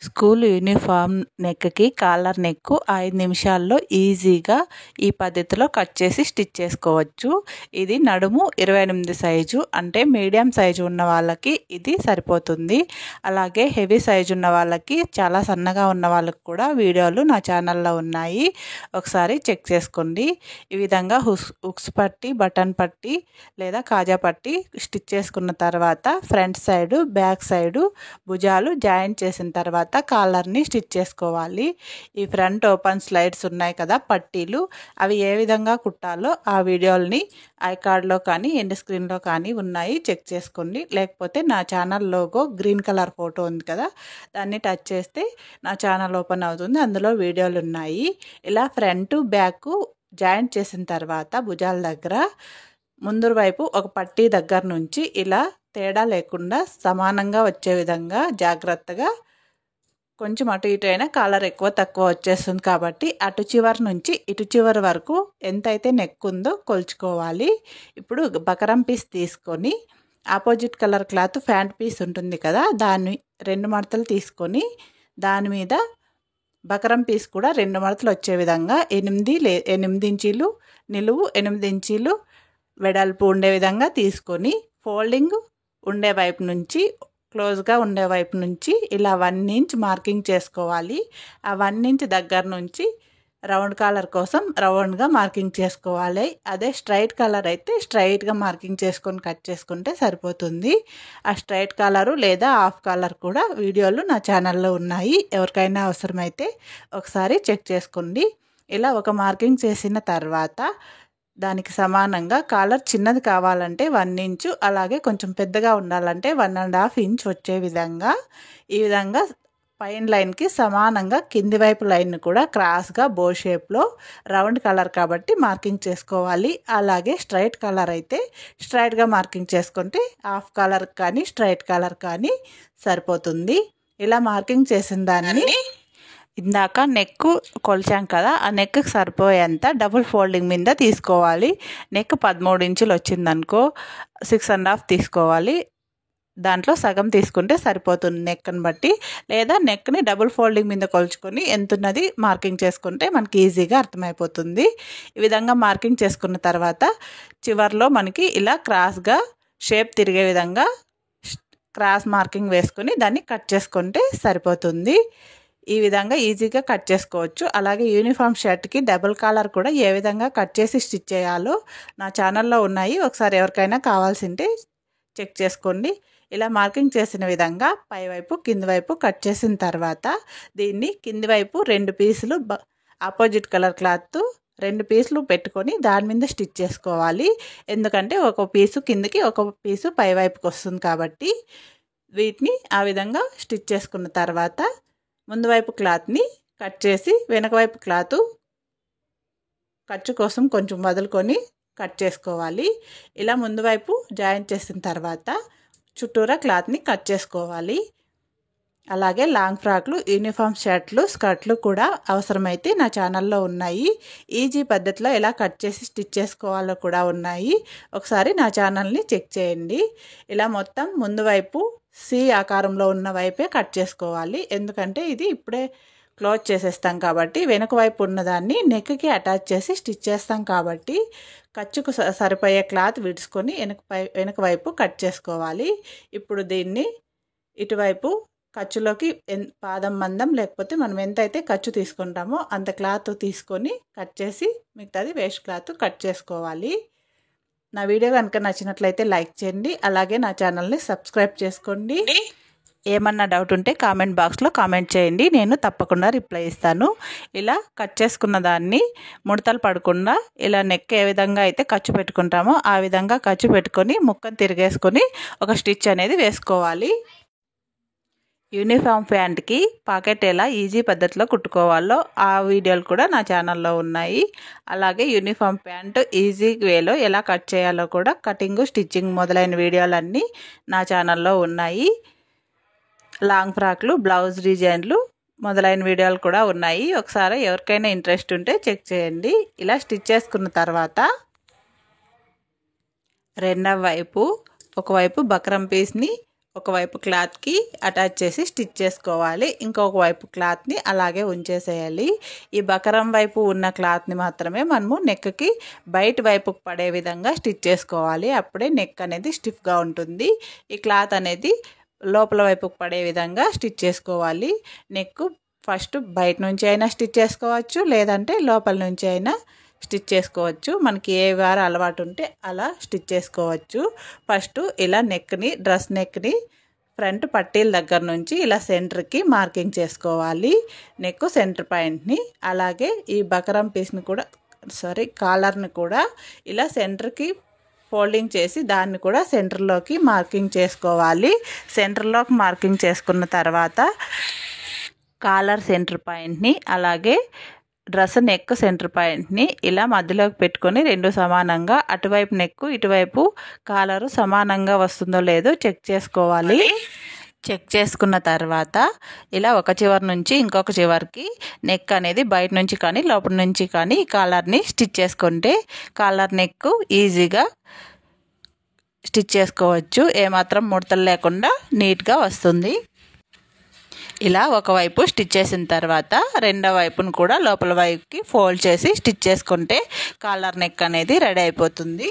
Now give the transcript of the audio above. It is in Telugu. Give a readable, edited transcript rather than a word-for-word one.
స్కూల్ యూనిఫామ్ నెక్కి కాలర్ నెక్ 5 నిమిషాల్లో ఈజీగా ఈ పద్ధతిలో కట్ చేసి స్టిచ్ చేసుకోవచ్చు. ఇది నడుము 28 సైజు అంటే మీడియం సైజు ఉన్న వాళ్ళకి ఇది సరిపోతుంది. అలాగే హెవీ సైజు ఉన్న వాళ్ళకి, చాలా సన్నగా ఉన్న వాళ్ళకి కూడా వీడియోలు నా ఛానల్లో ఉన్నాయి, ఒకసారి చెక్ చేసుకోండి. ఈ విధంగా హుక్స్ పట్టి, బటన్ పట్టి లేదా కాజా పట్టి స్టిచ్ చేసుకున్న తర్వాత ఫ్రంట్ సైడు, బ్యాక్ సైడు భుజాలు జాయింట్ చేసిన తర్వాత కాలర్ని స్టిచ్ చేసుకోవాలి. ఈ ఫ్రంట్ ఓపెన్ స్లైడ్స్ ఉన్నాయి కదా పట్టీలు, అవి ఏ విధంగా కుట్టాలో ఆ వీడియోల్ని ఐకార్డ్లో కానీ ఎండ్ స్క్రీన్లో కానీ ఉన్నాయి, చెక్ చేసుకోండి. లేకపోతే నా channel logo green colour photo ఉంది కదా, దాన్ని టచ్ చేస్తే నా ఛానల్ ఓపెన్ అవుతుంది, అందులో వీడియోలు ఉన్నాయి. ఇలా ఫ్రంట్ బ్యాక్ జాయింట్ చేసిన తర్వాత భుజాల దగ్గర ముందు వైపు ఒక పట్టీ దగ్గర నుంచి ఇలా తేడా లేకుండా సమానంగా వచ్చే విధంగా జాగ్రత్తగా, కొంచెం అటు ఇటు అయినా కాలర్ ఎక్కువ తక్కువ వచ్చేస్తుంది కాబట్టి అటు చివరి నుంచి ఇటు చివరి వరకు ఎంతైతే నెక్ ఉందో కొలుచుకోవాలి. ఇప్పుడు బకరం పీస్ తీసుకొని opposite colour cloth pant piece ఉంటుంది కదా, దాన్ని 2 మడతలు తీసుకొని దాని మీద బకరం పీస్ కూడా 2 మడతలు వచ్చే విధంగా 8 ఇంచీలు నిలువు, 8 ఇంచీలు వెడల్పు ఉండే విధంగా తీసుకొని ఫోల్డింగ్ ఉండే వైపు నుంచి, క్లోజ్గా ఉండే వైపు నుంచి ఇలా 1 ఇంచ్ మార్కింగ్ చేసుకోవాలి. ఆ 1 ఇంచ్ దగ్గర నుంచి రౌండ్ కాలర్ కోసం రౌండ్గా మార్కింగ్ చేసుకోవాలి. అదే స్ట్రైట్ కాలర్ అయితే స్ట్రైట్గా మార్కింగ్ చేసుకొని కట్ చేసుకుంటే సరిపోతుంది. ఆ స్ట్రైట్ కాలరు లేదా హాఫ్ కాలర్ కూడా వీడియోలు నా ఛానల్లో ఉన్నాయి, ఎవరికైనా అవసరమైతే ఒకసారి చెక్ చేసుకోండి. ఇలా ఒక మార్కింగ్ చేసిన తర్వాత దానికి సమానంగా కాలర్ చిన్నది కావాలంటే 1 ఇంచు, అలాగే కొంచెం పెద్దగా ఉండాలంటే 1.5 ఇంచ్ వచ్చే విధంగా, ఈ విధంగా పైన లైన్కి సమానంగా కింది వైపు లైన్ కూడా క్రాస్గా బో షేప్లో రౌండ్ కలర్ కాబట్టి మార్కింగ్ చేసుకోవాలి. అలాగే స్ట్రైట్ కలర్ అయితే స్ట్రైట్గా మార్కింగ్ చేసుకుంటే హాఫ్ కలర్ కానీ స్ట్రైట్ కలర్ కానీ సరిపోతుంది. ఇలా మార్కింగ్ చేసిన దాన్ని ఇందాక నెక్ కొలిచాం కదా, ఆ నెక్కి సరిపోయేంత డబుల్ ఫోల్డింగ్ మీద తీసుకోవాలి. నెక్ 13 ఇంచులు వచ్చిందనుకో 6.5 తీసుకోవాలి, దాంట్లో సగం తీసుకుంటే సరిపోతుంది నెక్ని బట్టి. లేదా నెక్ని డబుల్ ఫోల్డింగ్ మీద కొలుచుకొని ఎంతున్నది మార్కింగ్ చేసుకుంటే మనకి ఈజీగా అర్థమైపోతుంది. ఈ విధంగా మార్కింగ్ చేసుకున్న తర్వాత చివర్లో మనకి ఇలా క్రాస్గా షేప్ తిరిగే విధంగా క్రాస్ మార్కింగ్ వేసుకొని దాన్ని కట్ చేసుకుంటే సరిపోతుంది. ఈ విధంగా ఈజీగా కట్ చేసుకోవచ్చు. అలాగే యూనిఫామ్ షర్ట్కి డబుల్ కాలర్ కూడా ఏ విధంగా కట్ చేసి స్టిచ్ చేయాలో నా ఛానల్లో ఉన్నాయి, ఒకసారి ఎవరికైనా కావాల్సింటే చెక్ చేసుకోండి. ఇలా మార్కింగ్ చేసిన విధంగా పైవైపు కింది వైపు కట్ చేసిన తర్వాత దీన్ని కింది వైపు 2 పీసులు ఆపోజిట్ కలర్ క్లాత్ 2 పీసులు పెట్టుకొని దాని మీద స్టిచ్ చేసుకోవాలి. ఎందుకంటే ఒక పీసు కిందికి ఒక పీసు పైవైపుకి వస్తుంది కాబట్టి వీటిని ఆ విధంగా స్టిచ్ చేసుకున్న తర్వాత ముందు వైపు క్లాత్ని కట్ చేసి వెనక వైపు క్లాత్ ఖర్చు కోసం కొంచెం వదులుకొని కట్ చేసుకోవాలి. ఇలా ముందు వైపు జాయింట్ చేసిన తర్వాత చుట్టూరా క్లాత్ని కట్ చేసుకోవాలి. అలాగే లాంగ్ ఫ్రాక్లు, యూనిఫామ్ షర్ట్లు, స్కర్ట్లు కూడా అవసరమైతే నా ఛానల్లో ఉన్నాయి. ఈజీ పద్ధతిలో ఎలా కట్ చేసి స్టిచ్ చేసుకోవాలో కూడా ఉన్నాయి, ఒకసారి నా ఛానల్ని చెక్ చేయండి. ఇలా మొత్తం ముందు వైపు సి ఆకారంలో ఉన్న వైపే కట్ చేసుకోవాలి. ఎందుకంటే ఇది ఇప్పుడే క్లోజ్ చేసేస్తాం కాబట్టి వెనుక వైపు ఉన్నదాన్ని నెక్కి అటాచ్ చేసి స్టిచ్ చేస్తాం కాబట్టి ఖర్చుకు సరిపోయే క్లాత్ విడుచుకొని వెనుక వైపు కట్ చేసుకోవాలి. ఇప్పుడు దీన్ని ఇటువైపు ఖర్చులోకి పాదం మందం లేకపోతే మనం ఎంతైతే ఖర్చు తీసుకుంటామో అంత క్లాత్ తీసుకొని కట్ చేసి మిగతాది వేస్ట్ క్లాత్ కట్ చేసుకోవాలి. నా వీడియో కనుక నచ్చినట్లయితే లైక్ చేయండి, అలాగే నా ఛానల్ని సబ్స్క్రైబ్ చేసుకోండి. ఏమన్నా డౌట్ ఉంటే కామెంట్ బాక్స్లో కామెంట్ చేయండి, నేను తప్పకుండా రిప్లై ఇస్తాను. ఇలా కట్ చేసుకున్న దాన్ని ముడతలు పడకుండా ఇలా నెక్ ఏ విధంగా అయితే ఖర్చు పెట్టుకుంటామో ఆ విధంగా ఖర్చు పెట్టుకొని ముక్కను తిరిగేసుకొని ఒక స్టిచ్ అనేది వేసుకోవాలి. యూనిఫామ్ ప్యాంట్కి పాకెట్ ఎలా ఈజీ పద్ధతిలో కుట్టుకోవాలో ఆ వీడియోలు కూడా నా ఛానల్లో ఉన్నాయి. అలాగే యూనిఫామ్ ప్యాంట్ ఈజీ వేలో ఎలా కట్ చేయాలో కూడా కటింగ్, స్టిచ్చింగ్ మొదలైన వీడియోలన్నీ నా ఛానల్లో ఉన్నాయి. లాంగ్ ఫ్రాక్లు, బ్లౌజ్ డిజైన్లు మొదలైన వీడియోలు కూడా ఉన్నాయి, ఒకసారి ఎవరికైనా ఇంట్రెస్ట్ ఉంటే చెక్ చేయండి. ఇలా స్టిచ్ చేసుకున్న తర్వాత రెండవ వైపు ఒకవైపు బక్రం పీస్ని ఒకవైపు క్లాత్కి అటాచ్ చేసి స్టిచ్ చేసుకోవాలి. ఇంకొక వైపు క్లాత్ని అలాగే ఉంచేసేయాలి. ఈ బకరం వైపు ఉన్న క్లాత్ని మాత్రమే మనము నెక్కి బయట వైపుకు పడే విధంగా స్టిచ్ చేసుకోవాలి. అప్పుడే నెక్ అనేది స్టిఫ్గా ఉంటుంది. ఈ క్లాత్ అనేది లోపల వైపుకు పడే విధంగా స్టిచ్ చేసుకోవాలి. నెక్ ఫస్ట్ బయట నుంచి అయినా స్టిచ్ చేసుకోవచ్చు, లేదంటే లోపల నుంచి అయినా స్టిచ్ చేసుకోవచ్చు. మనకి ఏ వారు అలవాటు ఉంటే అలా స్టిచ్ చేసుకోవచ్చు. ఫస్ట్ ఇలా డ్రెస్ నెక్ని ఫ్రంట్ పట్టీల దగ్గర నుంచి ఇలా సెంటర్కి మార్కింగ్ చేసుకోవాలి. నెక్ సెంటర్ పాయింట్ని, అలాగే ఈ బకరం పీస్ని కూడా కాలర్ని కూడా ఇలా సెంటర్కి ఫోల్డింగ్ చేసి దాన్ని కూడా సెంటర్లోకి మార్కింగ్ చేసుకోవాలి. సెంటర్లోకి మార్కింగ్ చేసుకున్న తర్వాత కాలర్ సెంటర్ పాయింట్ని, అలాగే డ్రెస్ నెక్ సెంటర్ పాయింట్ని ఇలా మధ్యలోకి పెట్టుకొని రెండు సమానంగా అటువైపు నెక్ ఇటువైపు కాలరు సమానంగా వస్తుందో లేదో చెక్ చేసుకోవాలి. చెక్ చేసుకున్న తర్వాత ఇలా ఒక చివరి నుంచి ఇంకొక చివరికి నెక్ అనేది బయట నుంచి కానీ లోపల నుంచి కానీ ఈ కాలర్ని స్టిచ్ చేసుకుంటే కాలర్ నెక్ ఈజీగా స్టిచ్ చేసుకోవచ్చు. ఏమాత్రం ముడతలు లేకుండా నీట్గా వస్తుంది. ఇలా ఒకవైపు స్టిచ్ చేసిన తర్వాత రెండో వైపును కూడా లోపల వైపుకి ఫోల్డ్ చేసి స్టిచ్ చేసుకుంటే కాలర్ నెక్ అనేది రెడీ అయిపోతుంది.